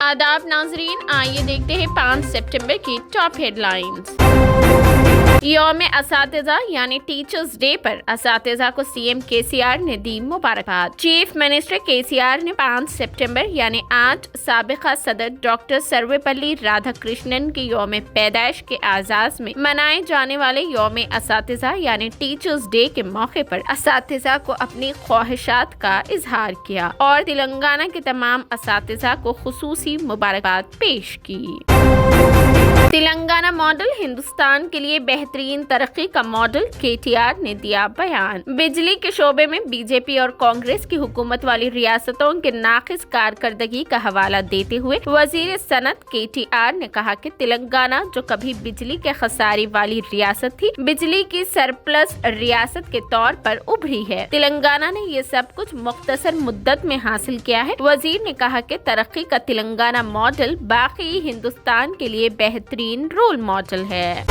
आदाब नाजरीन, आइए देखते हैं 5 सितंबर की टॉप हेडलाइंस। यौम असातिज़ा यानी टीचर्स डे पर असातिज़ा को सीएम केसीआर ने दी मुबारकबाद। चीफ मिनिस्टर केसीआर ने 5 सितंबर यानी आज साबिका सदर डॉक्टर सर्वपल्ली राधाकृष्णन की यौम पैदाइश के आज़ाज़ में मनाए जाने वाले यौम असातिज़ा यानी टीचर्स डे के मौके पर असातिज़ा को अपनी ख्वाहिशात का इजहार किया और तेलंगाना के तमाम असातिज़ा को खुसूसी मुबारकबाद पेश की। तेलंगाना मॉडल हिंदुस्तान के लिए बेहतरीन तरक्की का मॉडल, केटीआर ने दिया बयान। बिजली के शोबे में बीजेपी और कांग्रेस की हुकूमत वाली रियासतों के नाकिस कारकर्दगी का हवाला देते हुए वजीर सनत केटीआर ने कहा कि तेलंगाना जो कभी बिजली के खसारी वाली रियासत थी, बिजली की सरप्लस रियासत के तौर पर उभरी है। तेलंगाना ने ये सब कुछ मुख्तसर मुद्दत में हासिल किया है। वजीर ने कहा कि तरक्की का तेलंगाना मॉडल बाकी हिंदुस्तान के लिए बेहतरीन रोल मॉडल है।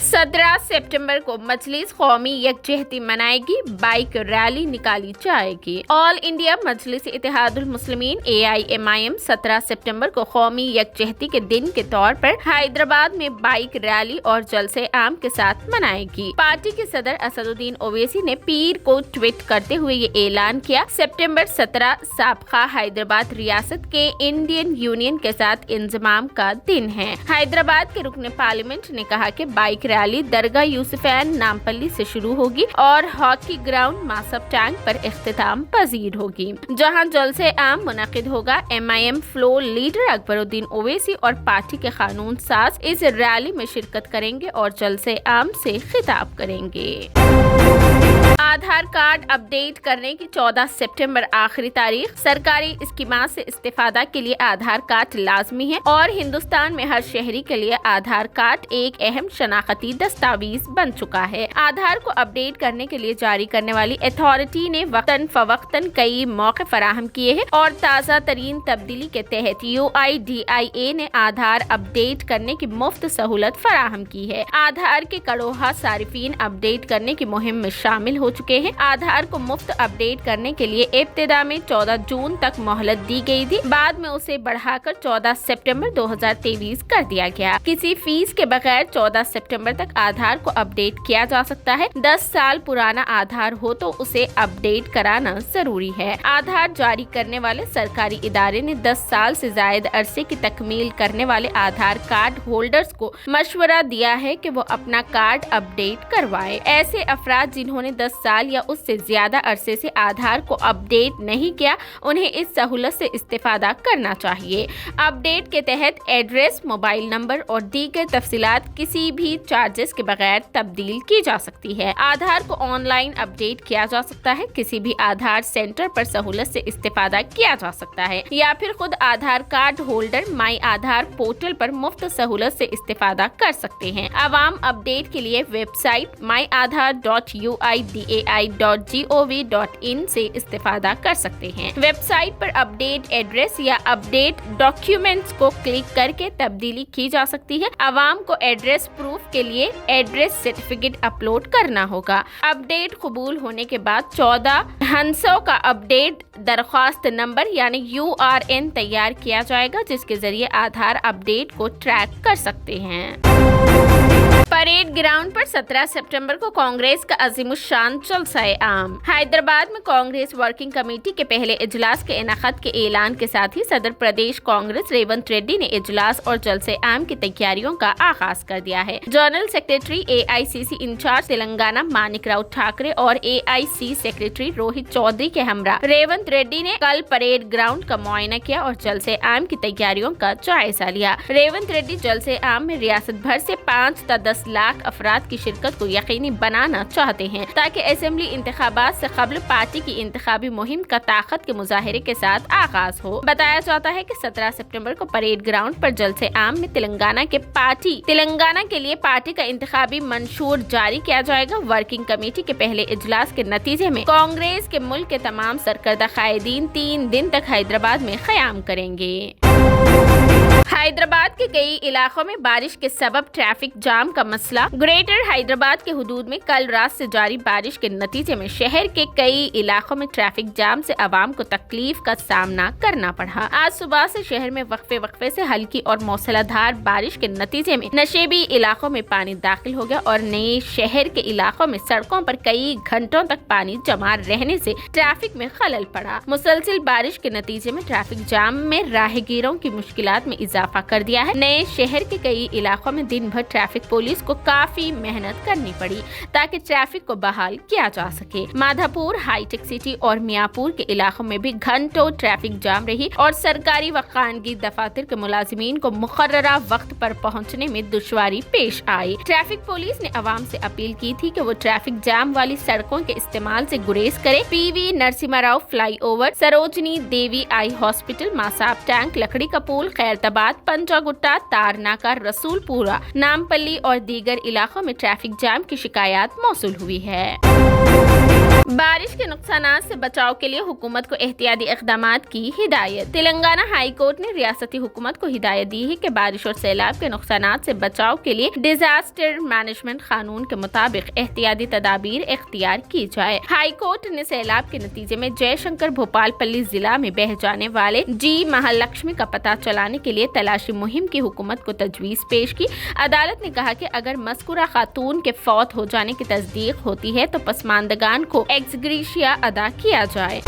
17 सितंबर को मजलिस कौमी यकजहती मनाएगी, बाइक रैली निकाली जाएगी। ऑल इंडिया मजलिस इत्तेहादुल मुस्लिमीन AIMIM 17 सितंबर को कौमी यकजहती के दिन के तौर पर हैदराबाद में बाइक रैली और जलसे आम के साथ मनाएगी। पार्टी के सदर असदुद्दीन ओवैसी ने पीर को ट्वीट करते हुए ये ऐलान किया। सितंबर 17 साबका हैदराबाद रियासत के इंडियन यूनियन के साथ इंजमाम का दिन है। हैदराबाद के रुकने पार्लियामेंट ने कहा कि बाइक रैली दरगाह यूसुफैन नामपल्ली से शुरू होगी और हॉकी ग्राउंड मासब टैंक पर इख्तिताम पजीर होगी, जहां जलसे आम मुनक़िद होगा। MIM floor leader Akbaruddin Owaisi और पार्टी के कानून साज इस रैली में शिरकत करेंगे और जलसे आम से खिताब करेंगे। आधार कार्ड अपडेट करने की 14 सितंबर आखिरी तारीख। सरकारी स्कीमात से इस्तेफादा के लिए आधार कार्ड लाजमी है और हिंदुस्तान में हर शहरी के लिए आधार कार्ड एक अहम शनाख्ती दस्तावेज बन चुका है। आधार को अपडेट करने के लिए जारी करने वाली अथॉरिटी ने वक्तन फवक्तन कई मौके फराहम किए हैं और ताज़ा तरीन तब्दीली के तहत UIDIA ने आधार अपडेट करने की मुफ्त सहूलत फराहम की है। आधार के करोहा सारिफीन अपडेट करने की मुहिम में शामिल हो चुके हैं। आधार को मुफ्त अपडेट करने के लिए इब्तिदा में 14 जून तक मोहलत दी गई थी, बाद में उसे बढ़ाकर 14 सितंबर 2023 कर दिया गया। किसी फीस के बगैर 14 सितंबर तक आधार को अपडेट किया जा सकता है। 10 साल पुराना आधार हो तो उसे अपडेट कराना जरूरी है। आधार जारी करने वाले सरकारी इदारे ने 10 साल से ज्यादा अरसे की तकमील करने वाले आधार कार्ड होल्डर्स को मशवरा दिया है कि वो अपना कार्ड अपडेट करवाए। ऐसे अफराद जिन्होंने 10 साल या उससे ज्यादा अरसे से आधार को अपडेट नहीं किया, उन्हें इस सहूलत से इस्तेफादा करना चाहिए। अपडेट के तहत एड्रेस, मोबाइल नंबर और दीगर तफसीलात किसी भी चार्जेस के बगैर तब्दील की जा सकती है। आधार को ऑनलाइन अपडेट किया जा सकता है। किसी भी आधार सेंटर पर सहूलत से इस्तेफादा किया जा सकता है या फिर खुद आधार कार्ड होल्डर माई आधार पोर्टल पर मुफ्त सहूलत से इस्तेफादा कर सकते हैं। आवाम अपडेट के लिए वेबसाइट myaadhar.uidai.gov.in से इस्तेफादा कर सकते हैं। वेबसाइट पर अपडेट एड्रेस या अपडेट डॉक्यूमेंट्स को क्लिक करके तब्दीली की जा सकती है। आवाम को एड्रेस प्रूफ के लिए एड्रेस सर्टिफिकेट अपलोड करना होगा। अपडेट कबूल होने के बाद 14 हंसों का अपडेट दरख्वास्त नंबर यानी URN तैयार किया जाएगा, जिसके जरिए आधार अपडेट को ट्रैक कर सकते हैं। परेड ग्राउंड पर 17 सितंबर को कांग्रेस का अजीमुशान जलसा-ए आम। हैदराबाद में कांग्रेस वर्किंग कमेटी के पहले इजलास के इनाकात के ऐलान के साथ ही सदर प्रदेश कांग्रेस रेवंत रेड्डी ने इजलास और जलसे आम की तैयारियों का आगाज कर दिया है। General secretary AICC in charge Telangana Manik Rao Thackeray और AIC सेक्रेटरी रोहित चौधरी के हमरा रेवंत रेड्डी ने कल परेड ग्राउंड का मुआयना किया और जलसे आम की तैयारियों का जायजा लिया। रेवंत रेड्डी जलसे आम में रियासत भर से 5 से 10 लाख अफराद की शिरकत को यकीनी बनाना चाहते हैं ताकि असेंबली इंतखाबात से कबल पार्टी की इंतखाबी मुहिम का ताकत के मुजाहरे के साथ आगाज हो। बताया जाता है कि 17 सितंबर को परेड ग्राउंड पर जलसे आम में तेलंगाना के लिए पार्टी का इंतखाबी मंशूर जारी किया जाएगा। वर्किंग कमेटी के पहले इजलास के नतीजे में कांग्रेस के मुल्क के तमाम सरकर्दा कायदीन 3 दिन तक हैदराबाद में क़याम करेंगे। हैदराबाद के कई इलाकों में बारिश के सबब ट्रैफिक जाम का मसला। ग्रेटर हैदराबाद के हुदूद में कल रात से जारी बारिश के नतीजे में शहर के कई इलाकों में ट्रैफिक जाम से आवाम को तकलीफ का सामना करना पड़ा। आज सुबह से शहर में वक्फे से हल्की और मौसलाधार बारिश के नतीजे में नशेबी इलाकों में पानी दाखिल हो गया और नए शहर के इलाकों में सड़कों पर कई घंटों तक पानी जमा रहने से ट्रैफिक में खलल पड़ा। मुसलसल बारिश के नतीजे में ट्रैफिक जाम में राहगीरों की मुश्किलात में इजाफा कर दिया है। नए शहर के कई इलाकों में दिन भर ट्रैफिक पुलिस को काफी मेहनत करनी पड़ी ताकि ट्रैफिक को बहाल किया जा सके। माधापुर, हाईटेक सिटी और मियापुर के इलाकों में भी घंटों ट्रैफिक जाम रही और सरकारी व खानगी दफातर के मुलाजिमीन को मुकर्ररा वक्त पर पहुंचने में दुश्वारी पेश आई। ट्रैफिक पुलिस ने आवाम से अपील की थी कि वो ट्रैफिक जाम वाली सड़कों के इस्तेमाल से गुरेज करे। पीवी नरसिम्हा राव फ्लाईओवर, सरोजनी देवी आई हॉस्पिटल, मासाब टैंक, लकड़ी का पुल, खैरताबाद, पंजागुट्टा, तारनाका, रसूलपुरा, नामपल्ली और दीगर इलाकों में ट्रैफिक जाम की शिकायत मौसूल हुई है। बारिश के नुकसानात से बचाव के लिए हुकूमत को एहतियाती इक़दामात की हिदायत। तेलंगाना हाई कोर्ट ने रियासती हुकूमत को हिदायत दी है कि बारिश और सैलाब के नुकसानात से बचाव के लिए डिजास्टर मैनेजमेंट कानून के मुताबिक एहतियाती तदाबीर इख्तियार की जाए। हाई कोर्ट ने सैलाब के नतीजे में जयशंकर भोपालपल्ली जिला में बह जाने वाले जी महालक्ष्मी का पता चलाने के लिए तलाशी मुहिम की हुकूमत को तजवीज पेश की। अदालत ने कहा कि अगर मज़कूरा खातून के फौत हो जाने की तस्दीक होती है तो पसमानदगान को एक्सग्रेशिया अदा किया जाए।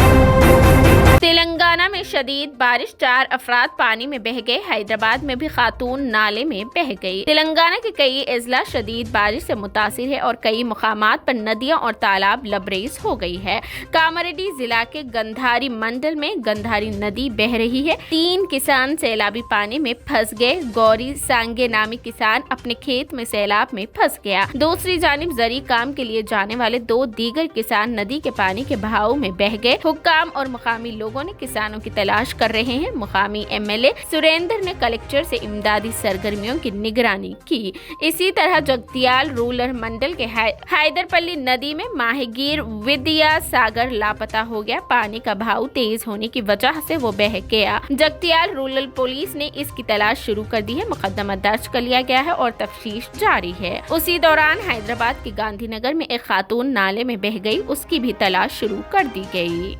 तेलंगाना में शदीद बारिश, 4 अफराद पानी में बह गए। हैदराबाद में भी खातून नाले में बह गई। तेलंगाना के कई अजला शदीद बारिश से मुतासिर है और कई मुकामात पर नदियां और तालाब लबरेज हो गई है। कामारेड्डी जिला के गंधारी मंडल में गंधारी नदी बह रही है। 3 किसान सैलाबी पानी में फंस गए। गौरी सांगे नामी किसान अपने खेत में सैलाब में फंस गया। दूसरी जानिब जरी काम के लिए जाने वाले 2 दीगर किसान नदी के पानी के बहाव में बह गए। हुक्काम और मुकामी लोगों ने किसानों की तलाश कर रहे हैं। मुकामी एमएलए सुरेंद्र ने कलेक्टर से इमदादी सरगर्मियों की निगरानी की। इसी तरह जगतियाल रूरल मंडल के हैदरपल्ली नदी में माहीगीर विद्या सागर लापता हो गया। पानी का बहाव तेज होने की वजह से वो बह गया। जगतियाल रूरल पुलिस ने इसकी तलाश शुरू कर दी है। मुकदमा दर्ज कर लिया गया है और तफ्तीश जारी है। उसी दौरान हैदराबाद के गांधीनगर में एक खातून नाले में बह गई, उसकी भी तलाश शुरू कर दी गई।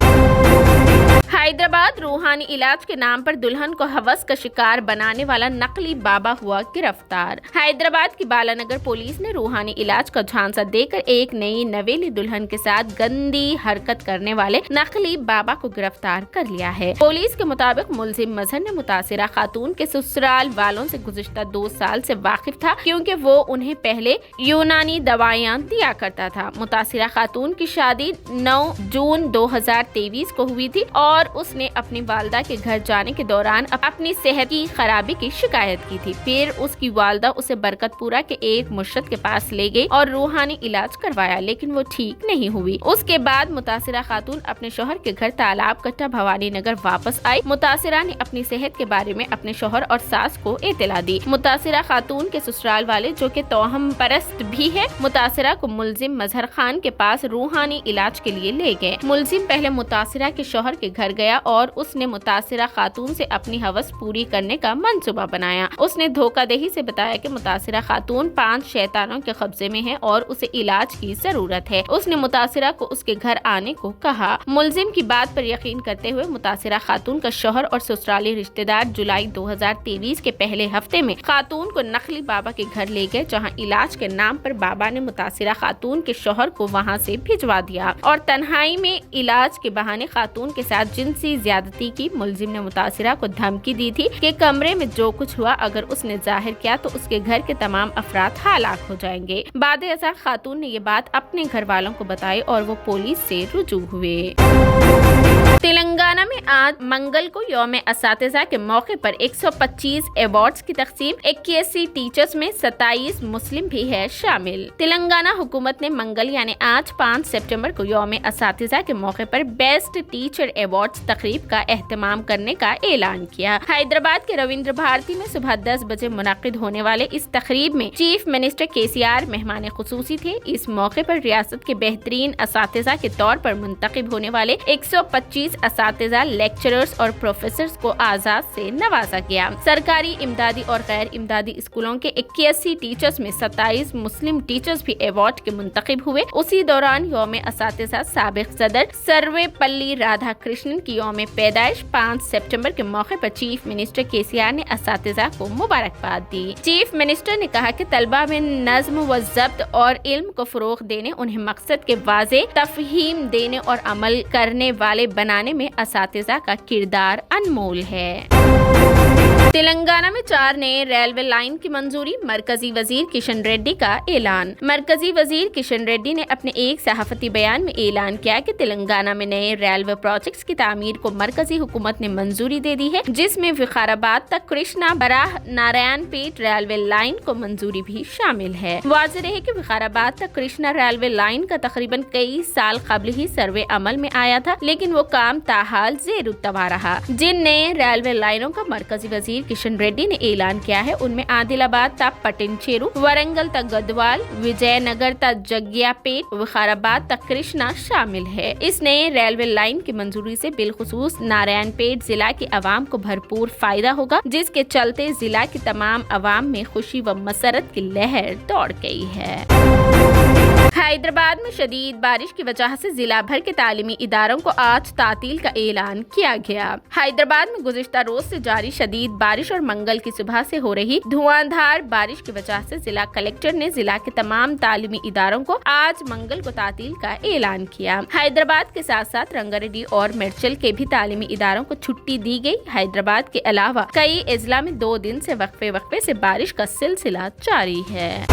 हैदराबाद रूहानी इलाज के नाम पर दुल्हन को हवस का शिकार बनाने वाला नकली बाबा हुआ गिरफ्तार। हैदराबाद की बालानगर पुलिस ने रूहानी इलाज का झांसा देकर एक नई नवेली दुल्हन के साथ गंदी हरकत करने वाले नकली बाबा को गिरफ्तार कर लिया है। पुलिस के मुताबिक मुलजिम मजहर ने मुतासिरा खातून के ससुराल वालों से गुज़िश्ता 2 साल से वाकिफ था, क्योंकि वो उन्हें पहले यूनानी दवाइयाँ दिया करता था। मुतासिरा खातून की शादी 9 जून 2023 को हुई थी और उसने अपनी वालदा के घर जाने के दौरान अपनी सेहत की खराबी की शिकायत की थी। फिर उसकी वालदा उसे बरकतपुरा के एक मुर्शद के पास ले गई और रूहानी इलाज करवाया, लेकिन वो ठीक नहीं हुई। उसके बाद मुतासिरा खातून अपने शौहर के घर तालाब कट्टा भवानी नगर वापस आई। मुतासिरा ने अपनी सेहत के बारे में अपने शौहर और सास को इत्तला दी। मुतासिरा खातून के ससुराल वाले, जो कि तोहम परस्त भी है, मुतासिरा को मुलजिम मजहर खान के पास रूहानी इलाज के लिए ले गए। मुलजिम पहले मुतासिरा के शौहर के घर गया और उसने मुतासिरा खातून से अपनी हवस पूरी करने का मंसूबा बनाया। उसने धोखाधड़ी से बताया कि मुतासिरा खातून 5 शैतानों के कब्जे में है और उसे इलाज की जरूरत है। उसने मुतासिरा को उसके घर आने को कहा। मुलजिम की बात पर यकीन करते हुए मुतासिरा खातून का शौहर और ससुराली रिश्तेदार जुलाई 2023 के पहले हफ्ते में खातून को नकली बाबा के घर ले गए, जहां इलाज के नाम पर बाबा ने मुतासिरा खातून के शौहर को वहां से भिजवा दिया और तन्हाई में इलाज के बहाने खातून के साथ जिनसी ज्यादती की। मुलजिम ने मुतासिरा को धमकी दी थी कि कमरे में जो कुछ हुआ अगर उसने जाहिर किया तो उसके घर के तमाम अफराद हलाक हो जाएंगे। बाद-ए-अज़ां खातून ने ये बात अपने घर वालों को बताई और वो पुलिस से रुजू हुए। तेलंगाना में आज मंगल को यौम असातिज़ा के मौके पर 125 अवार्ड्स की तकसीम। 81 टीचर्स में 27 मुस्लिम भी है शामिल। तेलंगाना हुकूमत ने मंगल यानी आज 5 सितंबर को यौम असातिज़ा के मौके पर बेस्ट टीचर अवार्ड्स तकरीब का एहतमाम करने का ऐलान किया। हैदराबाद के रविंद्र भारती में सुबह 10 बजे मुनक्किद होने वाले इस तकरीब में चीफ मिनिस्टर केसीआर मेहमान खुसूसी थे। इस मौके पर रियासत के बेहतरीन असातिज़ा के तौर पर मुंतखब होने वाले 125 21 اساتذہ، لیکچررز اور پروفیسرز کو اعزاز سے نوازا گیا۔ سرکاری، امدادی اور غیر امدادی اسکولوں کے 81 ٹیچرز میں 27 مسلم ٹیچرز بھی ایوارڈ کے منتخب ہوئے۔ اسی دوران یوم اساتذہ سابق صدر سروے پلی رادھا کرشنن کی یوم پیدائش 5 سپٹمبر کے موقع پر چیف منسٹر KCR نے اساتذہ کو مبارکباد دی۔ چیف منسٹر نے کہا کہ طلبہ میں نظم و ضبط اور علم کو فروغ دینے، انہیں مقصد کے واضح تفہیم دینے اور عمل کرنے والے بنانے میں اساتذہ کا کردار انمول ہے۔ تلنگانہ میں 4 نئے ریلوے لائن کی منظوری، مرکزی وزیر کشن ریڈی کا اعلان۔ مرکزی وزیر کشن ریڈی نے اپنے ایک صحافتی بیان میں اعلان کیا کہ تلنگانہ میں نئے ریلوے پروجیکٹس کی تعمیر کو مرکزی حکومت نے منظوری دے دی ہے، جس میں وقارآباد تک کرشنا براہ نارائن پیٹ ریلوے لائن کو منظوری بھی شامل ہے۔ واضح رہے کہ وقارآباد تک کرشنا ریلوے لائن کا تقریباً کئی سال قبل ہی سروے عمل میں آیا تھا، لیکن وہ کام تاحال زیر التواء رہا۔ جن نئے ریلوے لائنوں کا مرکزی وزیر کشن ریڈی نے اعلان کیا ہے، ان میں عادل آباد تا پٹن چیرو، ورنگل تا گدوال، وجے نگر تا جگیا پیٹ، وقارآباد تا کرشنا شامل ہے۔ اس نئے ریلوے لائن کی منظوری سے بالخصوص نارائن پیٹ ضلع کے عوام کو بھرپور فائدہ ہوگا، جس کے چلتے ضلع کی تمام عوام میں خوشی و مسرت کی لہر دوڑ گئی ہے۔ حیدرآباد میں شدید بارش کی وجہ سے ضلع بھر کے تعلیمی اداروں کو آج تعطیل کا اعلان کیا گیا۔ حیدرآباد میں گزشتہ روز سے جاری شدید بارش اور منگل کی صبح سے ہو رہی دھواں دھار بارش کی وجہ سے ضلع کلکٹر نے ضلع کے تمام تعلیمی اداروں کو آج منگل کو تعطیل کا اعلان کیا۔ حیدرآباد کے ساتھ ساتھ رنگا ریڈی اور میڈچل کے بھی تعلیمی اداروں کو چھٹی دی گئی۔ حیدرآباد کے علاوہ کئی اضلاع میں 2 دن سے وقفے سے بارش کا سلسلہ جاری ہے۔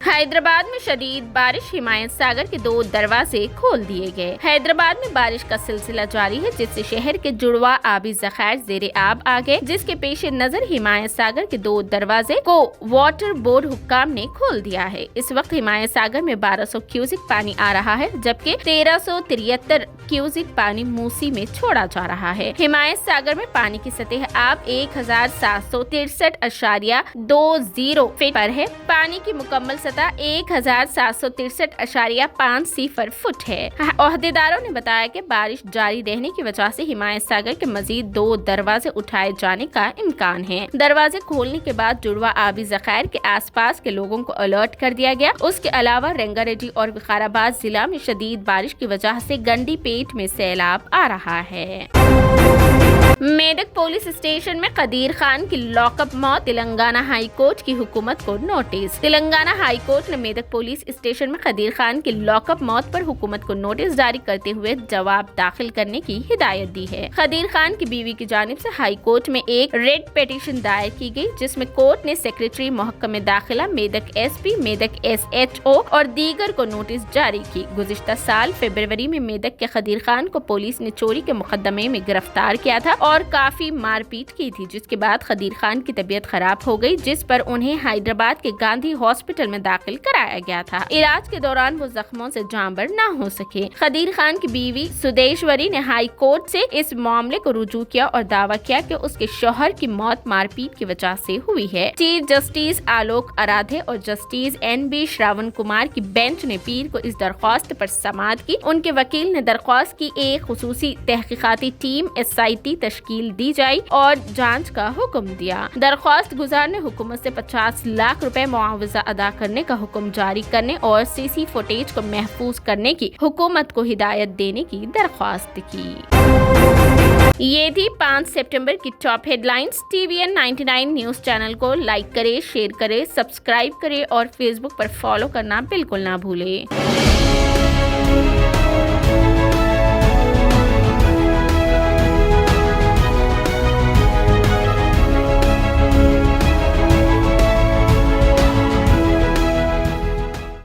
حیدرآباد میں شدید بارش، ہمایت ساگر کے 2 دروازے کھول دیے گئے۔ حیدرآباد میں بارش کا سلسلہ جاری ہے، جس سے شہر کے جڑواں آبی ذخائر زیر آب آ گئے، جس کے پیش نظر ہمایت ساگر کے 2 دروازے کو واٹر بورڈ حکام نے کھول دیا ہے۔ اس وقت ہمایت ساگر میں 1200 کیوسک پانی آ رہا ہے، جبکہ 1373 کیوسک پانی موسی میں چھوڑا جا رہا ہے۔ ہمایت ساگر میں پانی کی سطح آب 1763.20 فٹ پر ہے۔ پانی کی مکمل سطح 1763.50 فٹ ہے۔ عہدیداروں نے بتایا کہ بارش جاری رہنے کی وجہ سے ہمایت ساگر کے مزید 2 دروازے اٹھائے جانے کا امکان ہے۔ دروازے کھولنے کے بعد جڑواں آبی ذخائر کے آس پاس کے لوگوں کو الرٹ کر دیا گیا۔ اس کے علاوہ رنگا ریڈی اور وقارآباد ضلع میں شدید بارش کی وجہ سے گنڈی پیٹ میں سیلاب آ رہا ہے۔ میدک پولیس اسٹیشن میں قدیر خان کی لاک اپ موت، تلنگانہ ہائی کورٹ کی حکومت کو نوٹس۔ تلنگانہ ہائی کورٹ نے میدک پولیس اسٹیشن میں قدیر خان کی لاک اپ موت پر حکومت کو نوٹس جاری کرتے ہوئے جواب داخل کرنے کی ہدایت دی ہے۔ قدیر خان کی بیوی کی جانب سے ہائی کورٹ میں ایک ریٹ پیٹیشن دائر کی گئی، جس میں کورٹ نے سیکریٹری محکمہ داخلہ، میدک SP، میدک SHO اور دیگر کو نوٹس جاری کی۔ گزشتہ سال فروری میں میدک کے قدیر خان کو پولیس نے چوری کے مقدمے میں گرفتار کیا تھا اور کافی مار پیٹ کی تھی، جس کے بعد قدیر خان کی طبیعت خراب ہو گئی، جس پر انہیں حیدرآباد کے گاندھی ہاسپٹل میں داخل کرایا گیا تھا۔ علاج کے دوران وہ زخموں سے جاں بر نہ ہو سکے۔ قدیر خان کی بیوی سدیشوری نے ہائی کورٹ سے اس معاملے کو رجوع کیا اور دعویٰ کیا کہ اس کے شوہر کی موت مار پیٹ کی وجہ سے ہوئی ہے۔ چیف جسٹس آلوک ارادھے اور جسٹس NB شراون کمار کی بینچ نے پیر کو اس درخواست پر سماعت کی۔ ان کے وکیل نے درخواست کی ایک خصوصی تحقیقاتی ٹیم SIT تشکیل دی جائے اور جانچ کا حکم دیا۔ درخواست گزار نے حکومت سے 50 لاکھ روپے معاوضہ ادا کرنے کا حکم جاری کرنے اور CC فوٹیج کو محفوظ کرنے کی حکومت کو ہدایت دینے کی درخواست کی۔ یہ تھی 5 سپٹمبر کی top headlines. TVN 99 news channel کو لائک کرے، شیئر کرے، سبسکرائب کرے اور فیس بک پر فالو کرنا بالکل نہ بھولے۔